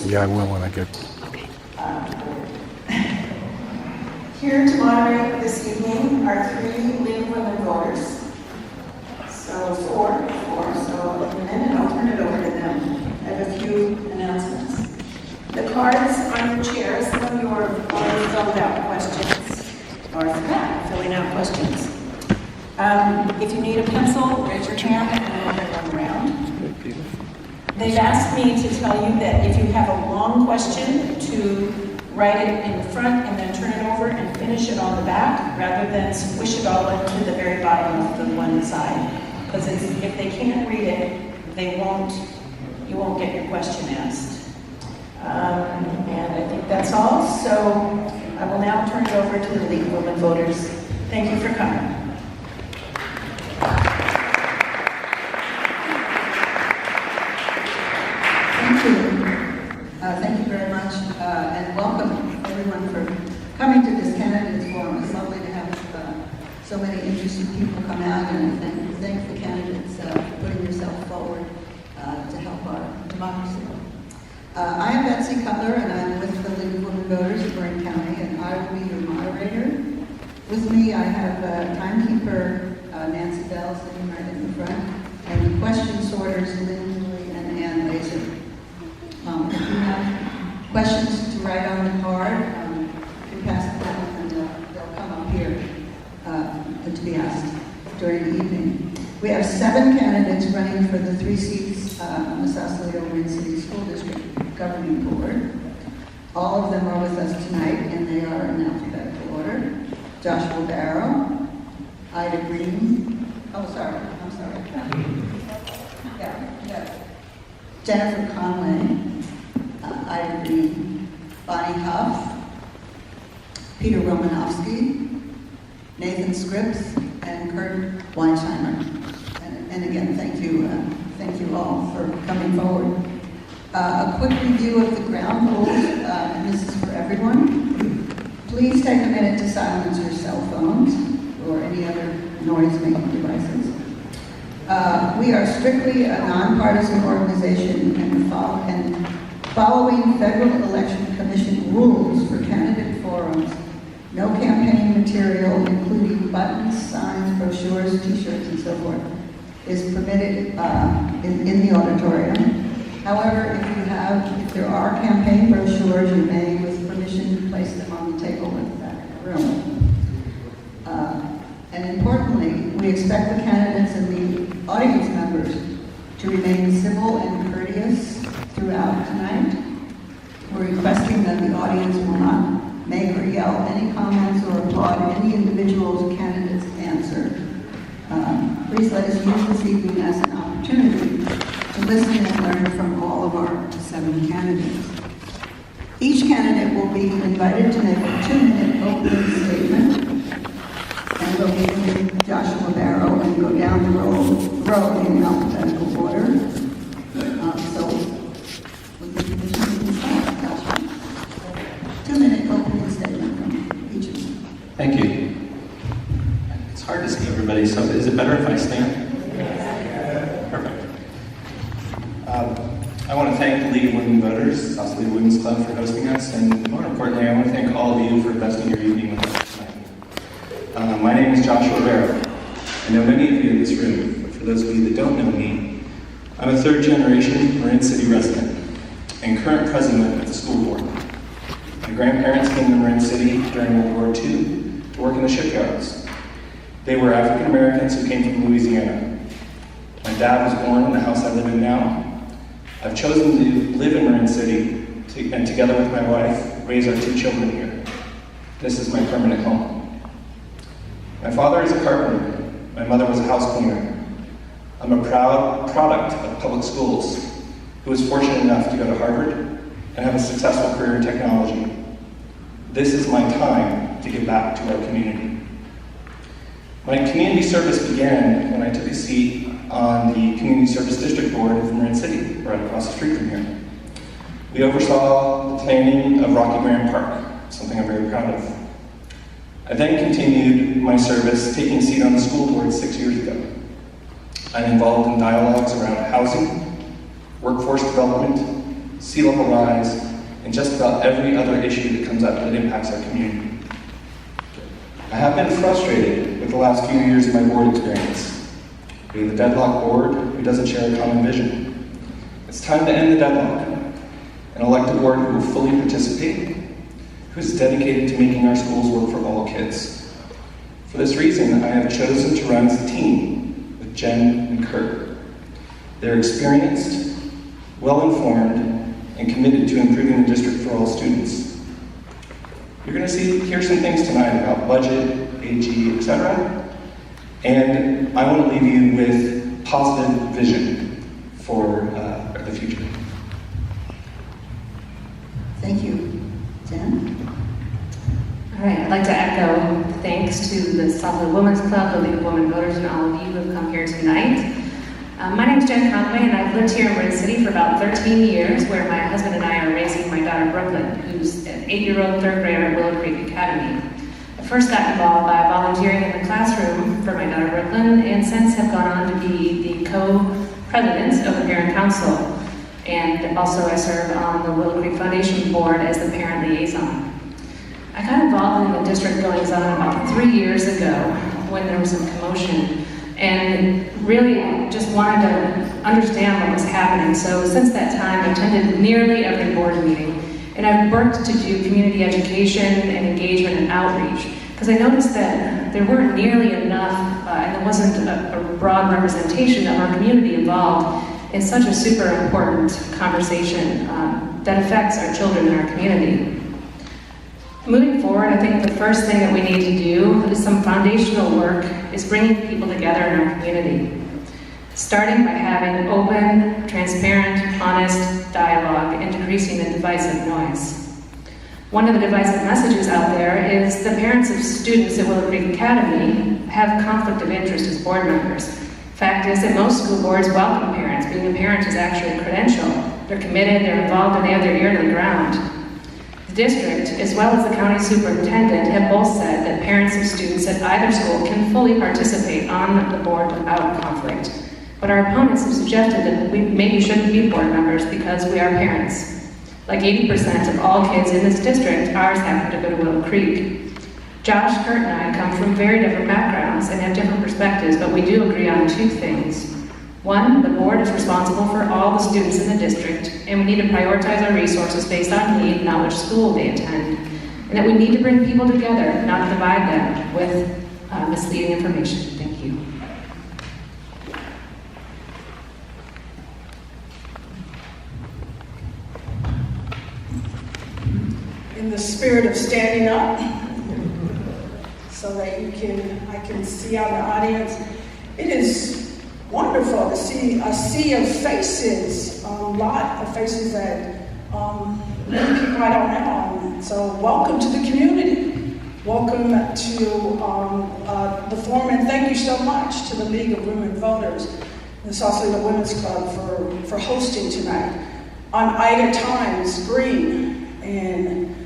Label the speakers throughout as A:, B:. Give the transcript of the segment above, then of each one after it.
A: Yeah, I will when I get.
B: Here to moderate this evening are 3 League of Women voters. So four. So in a minute, I'll turn it over to them. I have a few announcements. The cards on your chairs, some of you are already filled out questions, or forgot filling out questions. If you need a pencil, raise your hand and we'll bring them around. They've asked me to tell you that if you have a long question, to write it in the front and then turn it over and finish it on the back, rather than squish it all into the very bottom of the one side. Because if they can't read it, you won't get your question asked. And I think that's all. So I will now turn it over to the League of Women Voters. Thank you for coming.
C: Thank you very much, and welcome everyone for coming to this candidates forum. It's lovely to have so many interesting people come out, and thank the candidates for putting yourself forward to help our democracy. I am Betsy Cutler, and I'm with the League of Women Voters of Marin County, and I will be your moderator. With me, I have timekeeper Nancy Bell sitting right in the front, and the question sorters Lynn and Ann Laser. If you have questions to write on the card, you can pass it down and they'll come up here to be asked during the evening. We have 7 candidates running for the 3 seats on the Sausalito Marin City School District Governing Board. All of them are with us tonight, and they are in alphabetical order. Joshua Barrow, Ida Green, I'm sorry. Jennifer Conway, Ida Green, Bonnie Huff, Peter Romanowski, Nathan Scripps, and Kurt Weinsheimer. And again, thank you all for coming forward. A quick review of the ground rules, and this is for everyone. Please take a minute to silence your cell phones or any other noise-making devices. We are strictly a nonpartisan organization and following Federal Election Commission rules for candidate forums. No campaign material, including buttons, signs, brochures, t-shirts, and so forth, is permitted in the auditorium. However, if there are campaign brochures, you may, with permission, place them on the table at the back of the room. And importantly, we expect the candidates and the audience members to remain civil and courteous throughout tonight. We're requesting that the audience will not make or yell any comments or applaud any individual's candidate's answer. Please let us use this evening as an opportunity to listen and learn from all of our 7 candidates. Each candidate will be invited to make a 2-minute opening statement, and we'll begin with Joshua Barrow and go down the row in alphabetical order. So, with the permission, we can start. Joshua. 2-minute opening statement from each of you.
D: Thank you. It's hard to see everybody, so is it better if I stand? Perfect. I want to thank the League of Women Voters, Sausalito Women's Club, for hosting us, and more importantly, I want to thank all of you for investing your evening with us tonight. My name is Joshua Barrow. I know many of you in this room, but for those of you that don't know me, I'm a 3rd-generation Marin City resident and current president of the school board. My grandparents came to Marin City during World War II to work in the shipyards. They were African Americans who came from Louisiana. My dad was born in the house I live in now. I've chosen to live in Marin City and together with my wife, raise our 2 children here. This is my permanent home. My father is a carpenter. My mother was a house cleaner. I'm a proud product of public schools who was fortunate enough to go to Harvard and have a successful career in technology. This is my time to give back to our community. My community service began when I took a seat on the Community Service District Board of Marin City, right across the street from here. We oversaw the planning of Rocky Grand Park, something I'm very proud of. I then continued my service taking a seat on the school board 6 years ago. I'm involved in dialogues around housing, workforce development, sea level rise, and just about every other issue that comes up that impacts our community. I have been frustrated with the last few years of my board experience, being the deadlock board who doesn't share a common vision. It's time to end the deadlock and elect a board who will fully participate, who's dedicated to making our schools work for all kids. For this reason, I have chosen to run as a team with Jen and Kurt. They're experienced, well-informed, and committed to improving the district for all students. You're going to hear some things tonight about budget, AG, etc. And I want to leave you with positive vision for the future.
C: Thank you. Jen?
A: All right, I'd like to echo thanks to the Southwood Women's Club, the League of Women Voters, and all of you who have come here tonight. My name is Jen Conway, and I've lived here in Marin City for about 13 years, where my husband and I are raising my daughter Brooklyn, who's an 8-year-old third grader at Willow Creek Academy. I first got involved by volunteering in the classroom for my daughter Brooklyn, and since have gone on to be the co-president of the Parent Council. And also I serve on the Willow Creek Foundation Board as the parent liaison. I got involved in the district goings-on about 3 years ago when there was some commotion, and really just wanted to understand what was happening. So since that time, I've attended nearly every board meeting, and I've worked to do community education and engagement and outreach, because I noticed that there weren't nearly enough, and there wasn't a broad representation of our community involved in such a super important conversation that affects our children in our community. Moving forward, I think the first thing that we need to do is some foundational work is bringing people together in our community, starting by having open, transparent, honest dialogue and decreasing the divisive noise. One of the divisive messages out there is the parents of students at Willow Creek Academy have conflict of interest as board members. Fact is that most school boards welcome parents. Being a parent is actually a credential. They're committed, they're involved, and they have their ear to the ground. The district, as well as the county superintendent, have both said that parents of students at either school can fully participate on the board without conflict. But our opponents have suggested that we maybe shouldn't be board members because we are parents. Like 80% of all kids in this district, ours happen to go to Willow Creek. Josh, Kurt, and I come from very different backgrounds and have different perspectives, but we do agree on 2 things. One, the board is responsible for all the students in the district, and we need to prioritize our resources based on need, not which school they attend. And that we need to bring people together, not divide them with misleading information. Thank you.
B: In the spirit of standing up, so that I can see out the audience, it is wonderful to see a sea of faces, a lot of faces that many people I don't know. So welcome to the community. Welcome to the forum, and thank you so much to the League of Women Voters. It's also the Women's Club for hosting tonight. I'm Ida Times Green, and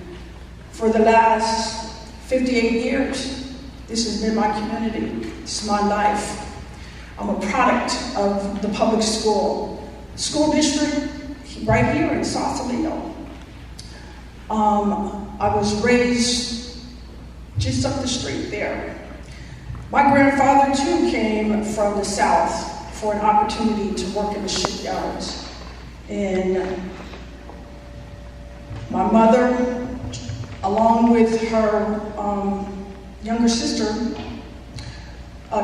B: for the last 58 years, this has been my community. This is my life. I'm a product of the public school district right here in Sausalito. I was raised just up the street there. My grandfather too came from the South for an opportunity to work in the shipyards. And my mother, along with her younger sister,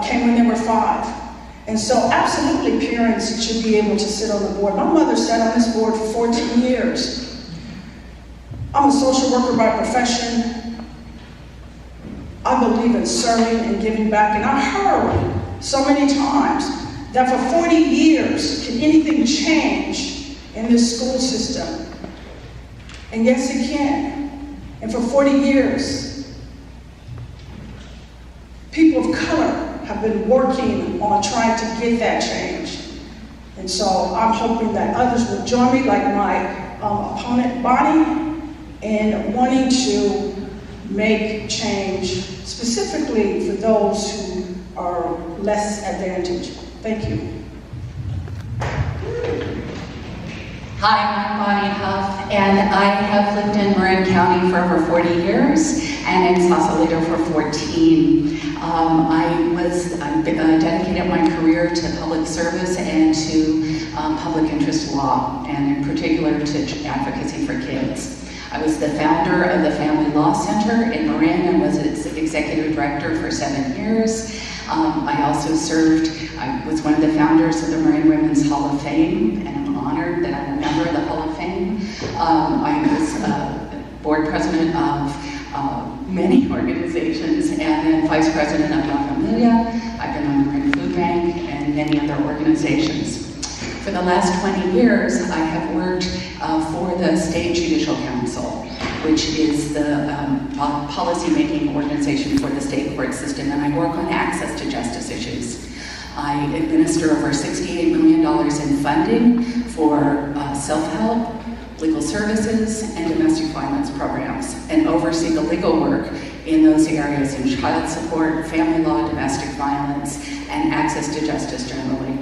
B: came when they were 5. And so absolutely parents should be able to sit on the board. My mother sat on this board for 14 years. I'm a social worker by profession. I believe in serving and giving back. And I heard so many times that for 40 years, can anything change in this school system? And yes, it can. And for 40 years, people of color have been working on trying to get that change. And so I'm hoping that others will join me, like my opponent, Bonnie, in wanting to make change specifically for those who are less advantaged. Thank you.
E: Hi, I'm Bonnie Huff, and I have lived in Marin County for over 40 years and in Sausalito for 14. I dedicated my career to public service and to public interest law, and in particular to advocacy for kids. I was the founder of the Family Law Center in Marin and was its executive director for 7 years. I also I was one of the founders of the Marin Women's Hall of Fame, and I'm honored that I'm a member of the Hall of Fame. I was board president of many organizations and then vice president of La Familia. I've been on the Marin Food Bank and many other organizations. For the last 20 years, I have worked for the State Judicial Council, which is the policy-making organization for the state court system, and I work on access to justice issues. I administer over $68 million in funding for self-help, legal services, and domestic violence programs, and oversee the legal work in those areas in child support, family law, domestic violence, and access to justice generally.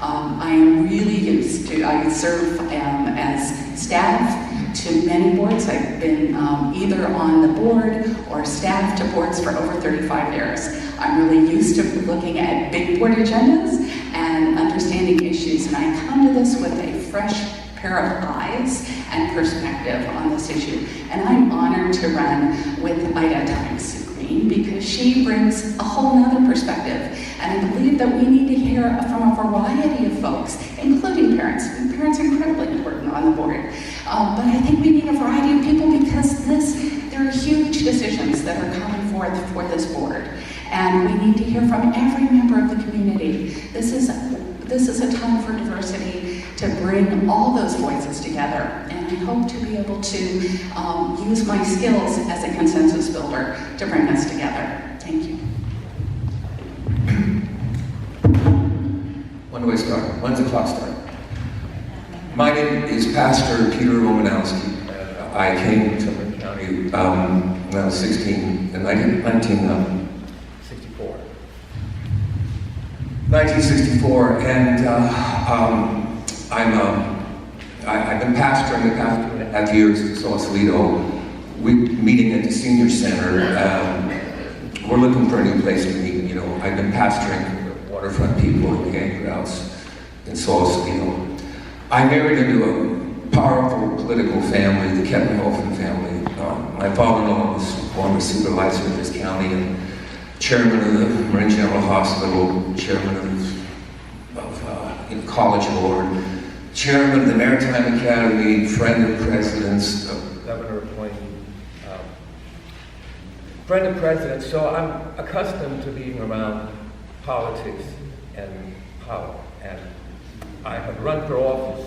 E: I am really used to, I serve as staff to many boards. I've been either on the board or staff to boards for over 35 years. I'm really used to looking at big board agendas and understanding issues, and I come to this with a fresh pair of eyes and perspective on this issue. And I'm honored to run with Ida Times Green because she brings a whole nother perspective. And I believe that we need to hear from a variety of folks, including parents. Parents are incredibly important on the board. But I think we need a variety of people because there are huge decisions that are coming forth for this board. And we need to hear from every member of the community. This is a time for diversity to bring all those voices together. And I hope to be able to use my skills as a consensus builder to bring us together. Thank you.
F: When do I start? When's the clock start? My name is Pastor Peter Romanowski. I came to Marin County when I was 16 in 1964. 1964, and I've been pastoring the past 2.5 years in Sausalito. We're meeting at the senior center. We're looking for a new place to meet. You know, I've been pastoring waterfront people in the Anchor House in Sausalito. I married into a powerful political family, the Keppenhofen family. My father-in-law was former supervisor of this county and chairman of the Marin General Hospital, chairman of College Board, chairman of the Maritime Academy, friend of presidents, governor appointee, friend of presidents. So I'm accustomed to being around politics and power. And I have run for office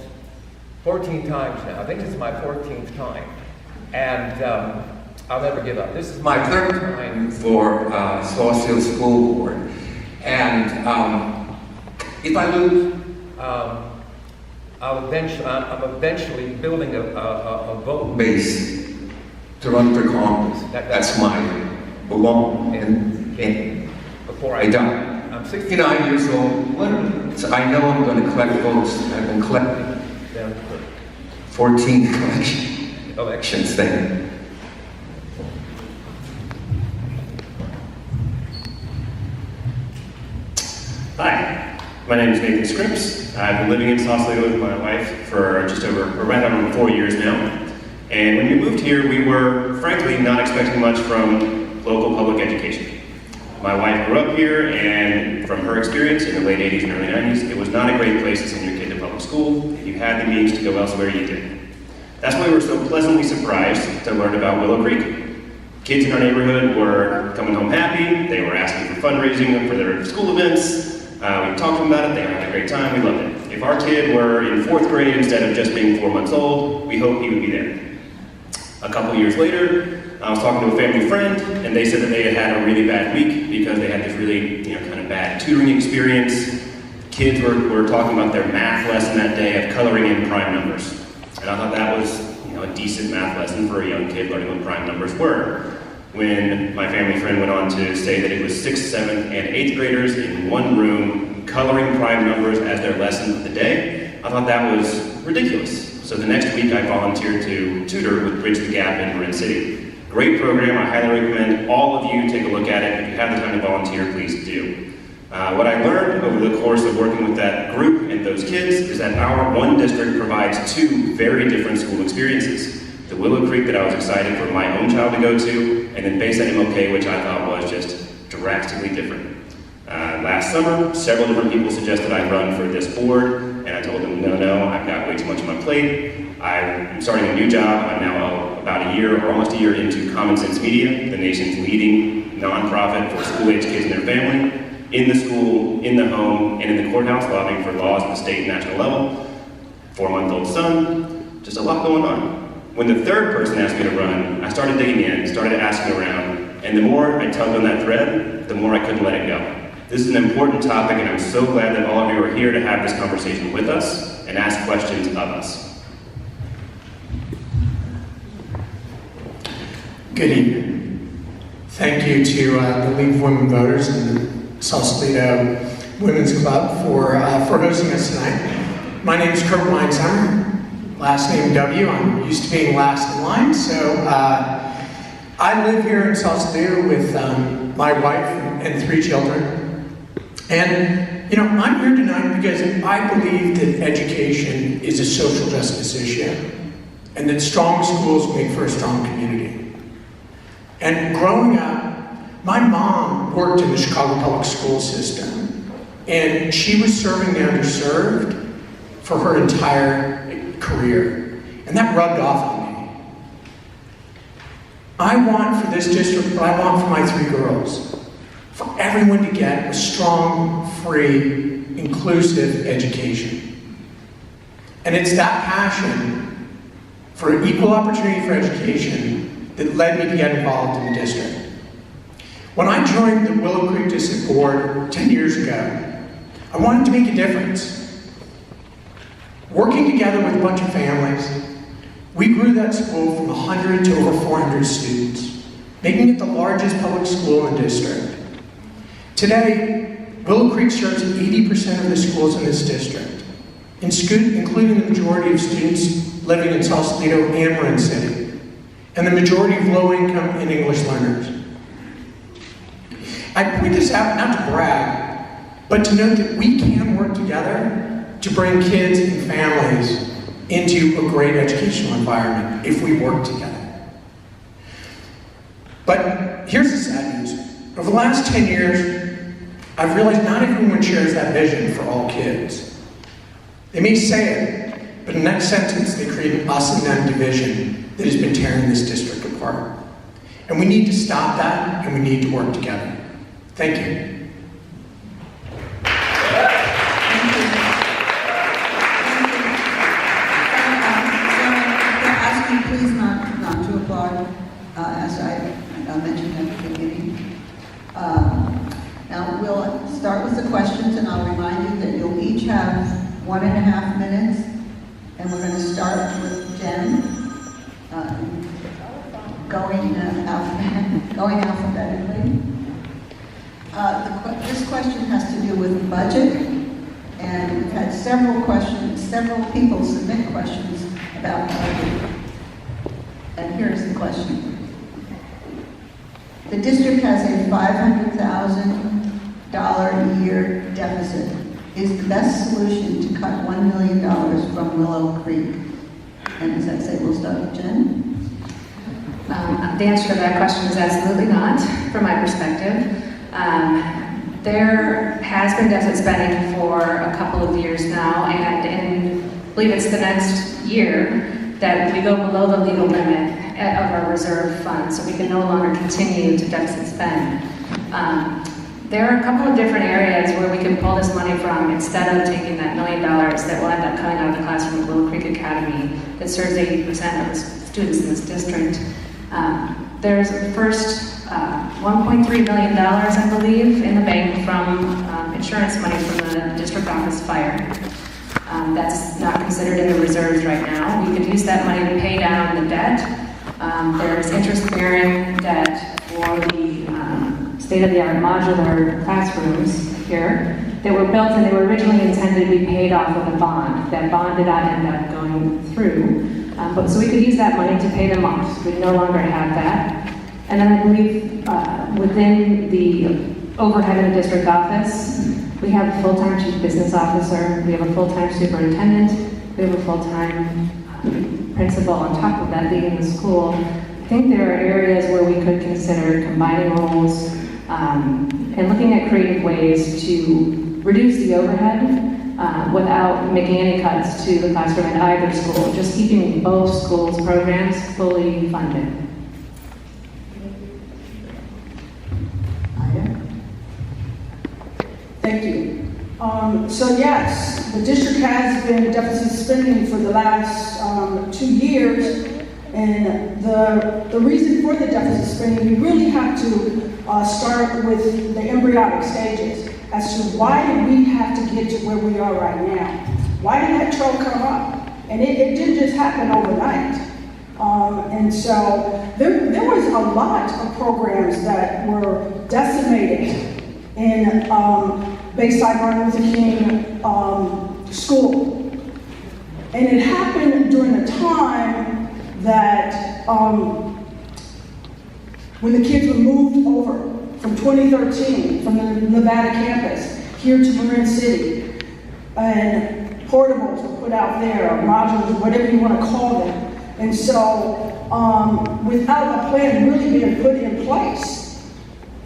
F: 14 times now. I think this is my 14th time. And I'll never give up. This is my 3rd time for Sausalito School Board. And if I lose, I'm eventually building a vote base to run for Congress. That's my belong game before I die. I'm 69 years old. So I know I'm going to collect votes. I've been collecting them for 14 elections then.
G: Hi, my name is Nathan Scripps. I've been living in Sausalito with my wife for just around 4 years now. And when we moved here, we were frankly not expecting much from local public education. My wife grew up here, and from her experience in the late 80s and early 90s, it was not a great place to send your kid to public school. If you had the means to go elsewhere, you did. That's why we were so pleasantly surprised to learn about Willow Creek. Kids in our neighborhood were coming home happy. They were asking for fundraising for their school events. We talked to them about it. They had a great time. We loved it. If our kid were in 4th grade instead of just being 4 months old, we hoped he would be there. A couple years later, I was talking to a family friend, and they said that they had had a really bad week because they had this really, kind of bad tutoring experience. Kids were talking about their math lesson that day of coloring in prime numbers. And I thought that was, a decent math lesson for a young kid learning what prime numbers were. When my family friend went on to say that it was 6th, 7th, and 8th graders in one room coloring prime numbers as their lesson of the day, I thought that was ridiculous. So the next week I volunteered to tutor with Bridge the Gap in Marin City. Great program, I highly recommend all of you take a look at it. If you have the time to volunteer, please do. What I learned over the course of working with that group and those kids is that our one district provides two very different school experiences. The Willow Creek that I was excited for my own child to go to, and then Bayside MLK, which I thought was just drastically different. Last summer, several different people suggested I run for this board, and I told them, no, I've got way too much on my plate. I'm starting a new job. I'm now about a year, or almost a year, into Common Sense Media, the nation's leading nonprofit for school-age kids and their family, in the school, in the home, and in the courthouse, lobbying for laws at the state and national level. 4-month-old son, just a lot going on. When the third person asked me to run, I started digging in, started asking around, and the more I tugged on that thread, the more I couldn't let it go. This is an important topic, and I'm so glad that all of you are here to have this conversation with us and ask questions of us.
H: Good evening. Thank you to the League of Women Voters and the Sausalito Women's Club for hosting us tonight. My name is Kurt Weinsheimer, last name W. I'm used to being last in line, so I live here in Sausalito with my wife and 3 children. And, you know, I'm here tonight because I believe that education is a social justice issue and that strong schools make for a strong community. And growing up, my mom worked in the Chicago public school system, and she was serving the underserved for her entire career. And that rubbed off on me. I want for this district, what I want for my 3 girls, for everyone to get a strong, free, inclusive education. And it's that passion for equal opportunity for education that led me to get involved in the district. When I joined the Willow Creek District Board 10 years ago, I wanted to make a difference. Working together with a bunch of families, we grew that school from 100 to over 400 students, making it the largest public school in the district. Today, Willow Creek serves 80% of the schools in this district, including the majority of students living in Sausalito and Marin City, and the majority of low-income and English learners. I point this out not to brag, but to note that we can work together to bring kids and families into a great educational environment if we work together. But here's the sad news. Over the last 10 years, I've realized not everyone shares that vision for all kids. They may say it, but in that sentence, they create an us and them division that has been tearing this district apart. And we need to stop that, and we need to work together. Thank you.
C: Ask you please not to applaud, as I mentioned at the beginning. Now we'll start with the questions, and I'll remind you that you'll each have 1.5 minutes, and we're going to start with Jen, going alphabetically. This question has to do with budget, and we've had several people submit questions about budget. And here's the question. The district has a $500,000 a year deficit. Is the best solution to cut $1 million from Willow Creek? And as I say, we'll start with Jen.
A: The answer to that question is absolutely not, from my perspective. There has been deficit spending for a couple of years now, and I believe it's the next year that we go below the legal limit of our reserve fund, so we can no longer continue to deficit spend. There are a couple of different areas where we can pull this money from instead of taking that $1 million that will end up coming out of the classroom at Willow Creek Academy that serves 80% of the students in this district. There's first $1.3 million, I believe, in the bank from insurance money from the district office fire. That's not considered in the reserves right now. We could use that money to pay down the debt. There's interest-bearing debt for the state-of-the-art modular classrooms here. that were built, and they were originally intended to be paid off with a bond. That bond did not end up going through, but so we could use that money to pay them off. So we no longer have that. And then I believe within the overhead in the district office, we have a full-time chief business officer, we have a full-time superintendent, we have a full-time principal on top of that leading the school. I think there are areas where we could consider combining roles and looking at creative ways to reduce the overhead without making any cuts to the classroom at either school, just keeping both schools' programs fully funded.
I: Thank you. So yes, the district has been deficit spending for the last 2 years, and the reason for the deficit spending, you really have to start with the embryonic stages as to why did we have to get to where we are right now? Why did that trail come up? And it didn't just happen overnight. And so there was a lot of programs that were decimated in Bayside Martin Luther King School. And it happened during a time that when the kids were moved over from 2013 from the Nevada campus here to Marin City, and portables were put out there, modules, whatever you want to call them. And so without a plan really being put in place.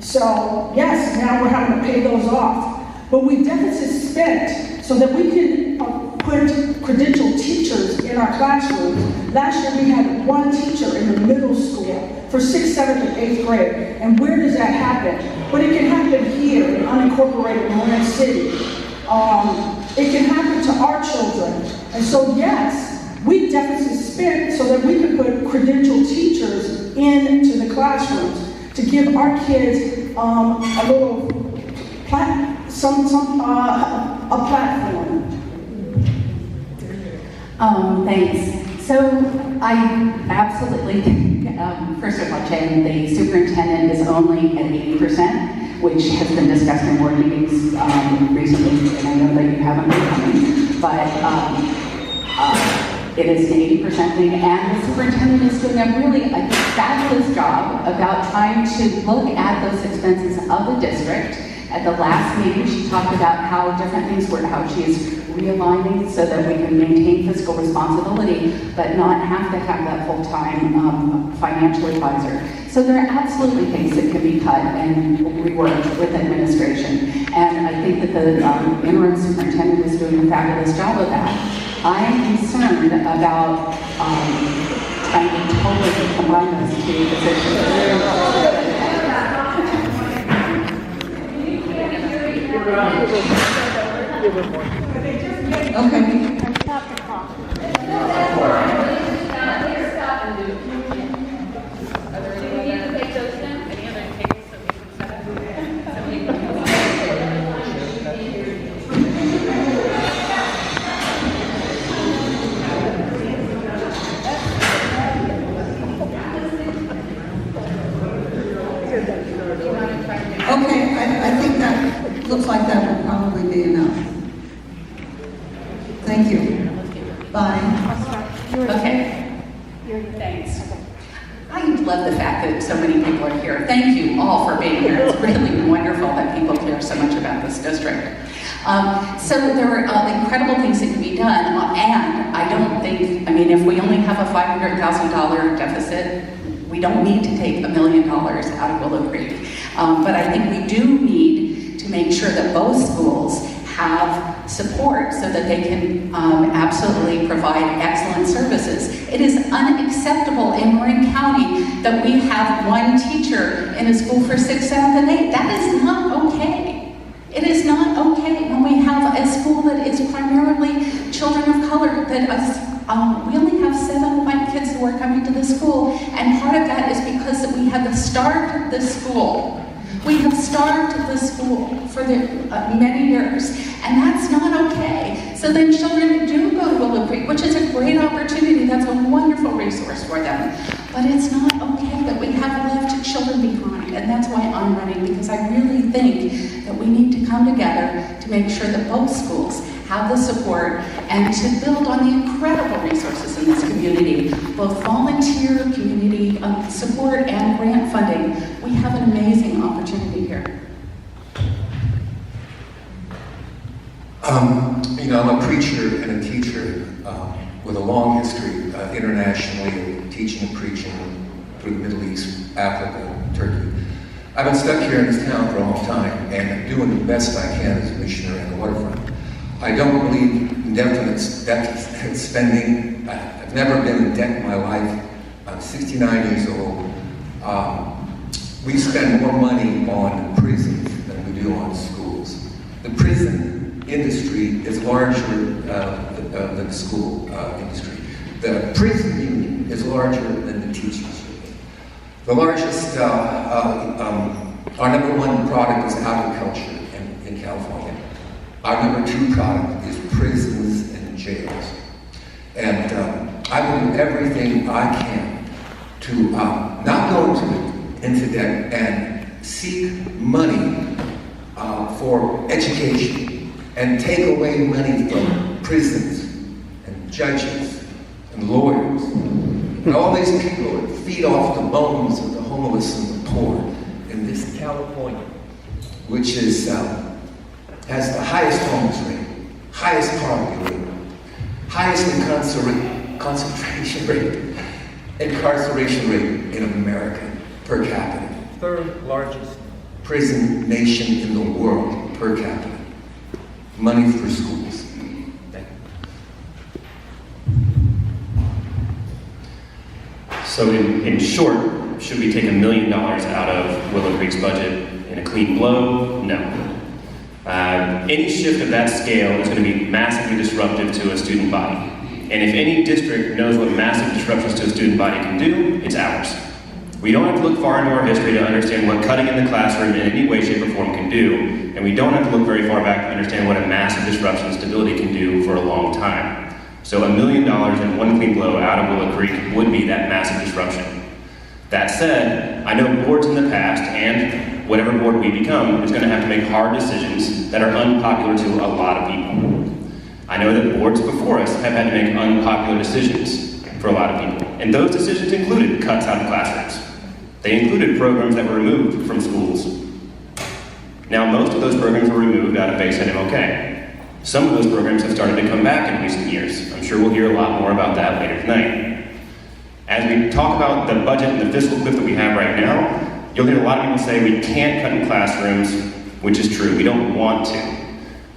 I: So yes, now we're having to pay those off. But we deficit spent so that we can put credentialed teachers in our classrooms. Last year we had 1 teacher in the middle school for 6th, 7th, and 8th grade. And where does that happen? But it can happen here in unincorporated Marin City. It can happen to our children. And so yes, we deficit spent so that we could put credentialed teachers into the classrooms to give our kids a little a platform.
E: Thanks. So I absolutely think, first of all, Jen, the superintendent is only at 80%, which has been discussed in board meetings recently, and I know that you haven't been coming, but it is an 80% thing, and the superintendent is doing a really fabulous job about trying to look at those expenses of the district. At the last meeting, she talked about how different things were, how she is realigning so that we can maintain fiscal responsibility, but not have to have that full-time financial advisor. So there are absolutely things that can be cut and reworked with administration. And I think that the interim superintendent is doing a fabulous job of that. I am concerned about trying to totally combine those two positions.
C: Okay. Okay, I think that looks like that will probably be enough. Thank you. Bye.
E: Okay. Thanks. I love the fact that so many people are here. Thank you all for being here. It's really wonderful that people care so much about this district. So there are incredible things that can be done, and I don't think, I mean, if we only have a $500,000 deficit, we don't need to take $1 million out of Willow Creek. But I think we do need to make sure that both schools have support so that they can absolutely provide excellent services. It is unacceptable in Marin County that we have 1 teacher in a school for 6th, 7th, and 8th. That is not okay. It is not okay when we have a school that is primarily children of color, that we only have 7 white kids who are coming to the school, and part of that is because we have starved the school. We have starved the school for many years, and that's not okay. So then children do go to Willow Creek, which is a great opportunity. That's a wonderful resource for them. But it's not okay that we have left children behind, and that's why I'm running, because I really think that we need to come together to to make sure that both schools have the support and to build on the incredible resources in this community, both volunteer, community support, and grant funding. We have an amazing opportunity here.
F: I'm a preacher and a teacher with a long history internationally of teaching and preaching through the Middle East, Africa, Turkey. I've been stuck here in this town for a long time and doing the best I can as a missionary on the waterfront. I don't believe in debt spending. I've never been in debt in my life. I'm 69 years old. We spend more money on prisons than we do on schools. The prison industry is larger than the school industry. The prison union is larger than the teachers union. The largest, our number one product is agriculture in California. Our number two product is prisons and jails. And I will do everything I can to not go into debt and seek money for education and take away money from prisons and judges and lawyers and all these people that feed off the bones of the homeless and the poor in this California, which is has the highest homeless rate, highest poverty rate, highest incarceration rate in America per capita. Third largest prison nation in the world per capita. Money for schools. Thank you.
G: So in short, should we take $1 million out of Willow Creek's budget in a clean blow? No. Any shift of that scale is going to be massively disruptive to a student body. And if any district knows what massive disruptions to a student body can do, it's ours. We don't have to look far into our history to understand what cutting in the classroom in any way, shape, or form can do, and we don't have to look very far back to understand what a massive disruption to stability can do for a long time. So $1 million in one clean blow out of Willow Creek would be that massive disruption. That said, I know boards in the past, and whatever board we become, is going to have to make hard decisions that are unpopular to a lot of people. I know that boards before us have had to make unpopular decisions for a lot of people, and those decisions included cuts out of classrooms. They included programs that were removed from schools. Now, most of those programs were removed out of Bayside MLK. Some of those programs have started to come back in recent years. I'm sure we'll hear a lot more about that later tonight. As we talk about the budget and the fiscal cliff that we have right now, you'll hear a lot of people say we can't cut in classrooms, which is true. We don't want to.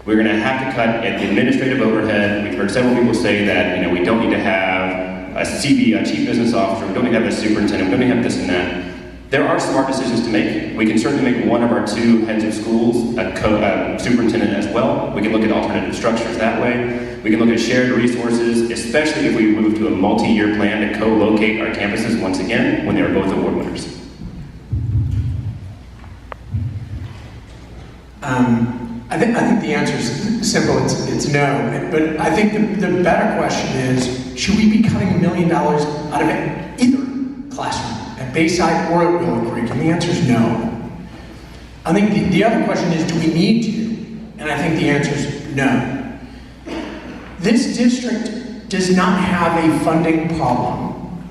G: We're going to have to cut at the administrative overhead. We've heard several people say that we don't need to have a CB, a chief business officer. We don't need to have a superintendent. We don't need to have this and that. There are smart decisions to make. We can certainly make one of our two heads of schools a superintendent as well. We can look at alternative structures that way. We can look at shared resources, especially if we move to a multi-year plan to co-locate our campuses once again when they are both award winners.
H: I think the answer is simple. It's no. But I think the better question is, should we be cutting $1 million out of either classroom, at Bayside or at Willow Creek? And the answer is no. I think the other question is, do we need to? And I think the answer is no. This district does not have a funding problem.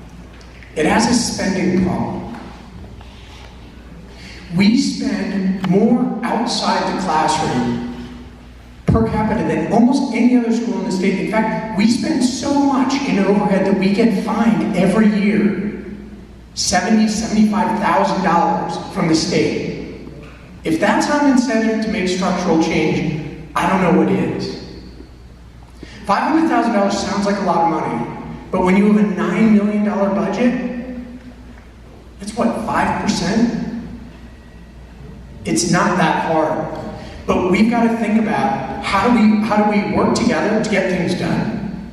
H: It has a spending problem. We spend more outside the classroom per capita than almost any other school in the state. In fact, we spend so much in overhead that we get fined every year $70,000, $75,000 from the state. If that's not an incentive to make structural change, I don't know what is. $500,000 sounds like a lot of money, but when you have a $9 million budget, it's what, 5%? It's not that hard. But we've got to think about how do we work together to get things done?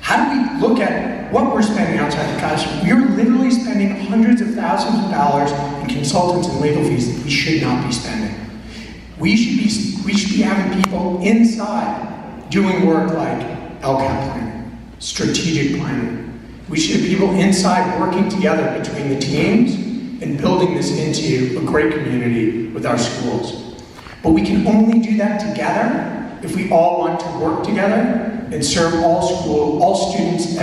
H: How do we look at what we're spending outside the classroom? We're literally spending hundreds of thousands of dollars in consultants and legal fees that we should not be spending. We should be having people inside doing work like LCAP planning, strategic planning. We should have people inside working together between the teams and building this into a great community with our schools. But we can only do that together if we all want to work together and serve all students